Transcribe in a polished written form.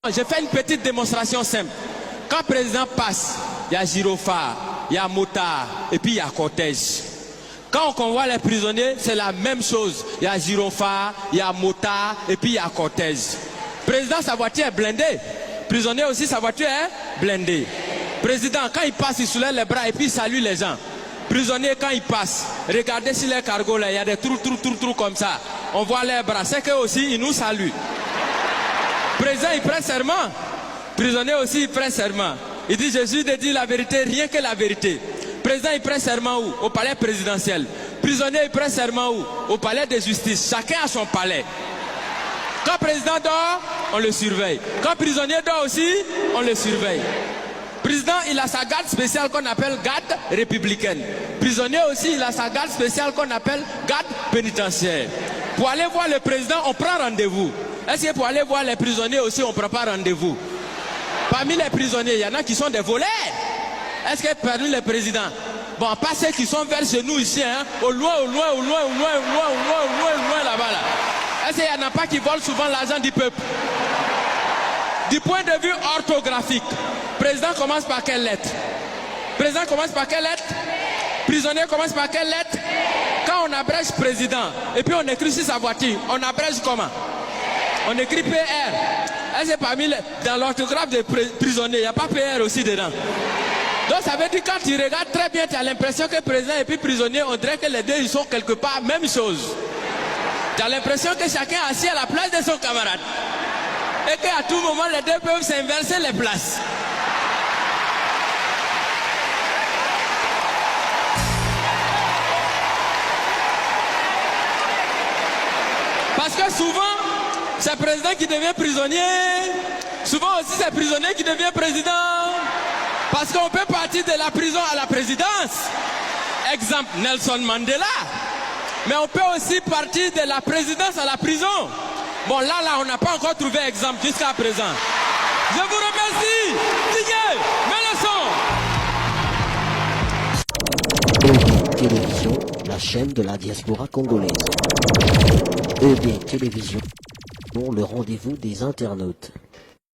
Je fais une petite démonstration simple. Quand le président passe, il y a gyrophare, il y a motard et puis il y a cortège. Quand on convoie les prisonniers, c'est la même chose. Il y a gyrophare, il y a motard et puis il y a cortège. Président, sa voiture est blindée. Prisonnier aussi, sa voiture est blindée. Président, quand il passe, il soulève les bras et puis il salue les gens. Prisonnier, quand il passe, regardez sur les cargos là, il y a des trous comme ça. On voit les bras. C'est qu'eux aussi, ils nous saluent. Président, il prête serment. Prisonnier aussi, il prête serment. Il dit, je suis de dire la vérité, rien que la vérité. Président, il prête serment où? Au palais présidentiel. Prisonnier, il prête serment où? Au palais de justice. Chacun a son palais. Quand président dort, on le surveille. Quand prisonnier dort aussi, on le surveille. Président, il a sa garde spéciale qu'on appelle garde républicaine. Prisonnier aussi, il a sa garde spéciale qu'on appelle garde pénitentiaire. Pour aller voir le président, on prend rendez-vous. Est-ce que pour aller voir les prisonniers aussi, on ne prend pas rendez-vous? Parmi les prisonniers, il y en a qui sont des voleurs. Est-ce que parmi les présidents, bon, pas ceux qui sont vers chez nous ici, hein, au loin là-bas là. Est-ce qu'il n'y en a pas qui volent souvent l'argent du peuple? Du point de vue orthographique, président commence par quelle lettre? Président commence par quelle lettre? Prisonnier commence par quelle lettre? Quand on abrège président, et puis on écrit sur sa voiture, on abrège comment? On écrit PR. Est-ce que parmi dans l'orthographe des prisonniers, il n'y a pas PR aussi dedans? Donc ça veut dire quand tu regardes très bien, tu as l'impression que président et puis prisonnier, on dirait que les deux ils sont quelque part même chose. Tu as l'impression que chacun est assis à la place de son camarade. Et qu'à tout moment, les deux peuvent s'inverser les places. Parce que souvent, c'est le président qui devient prisonnier. Souvent aussi, c'est le prisonnier qui devient président. Parce qu'on peut partir de la prison à la présidence. Exemple, Nelson Mandela. Mais on peut aussi partir de la présidence à la prison. Bon, là, on n'a pas encore trouvé exemple jusqu'à présent. Je vous remercie. Didier, mets le son. EB Télévision, la chaîne de la diaspora congolaise. EB Télévision, pour le rendez-vous des internautes.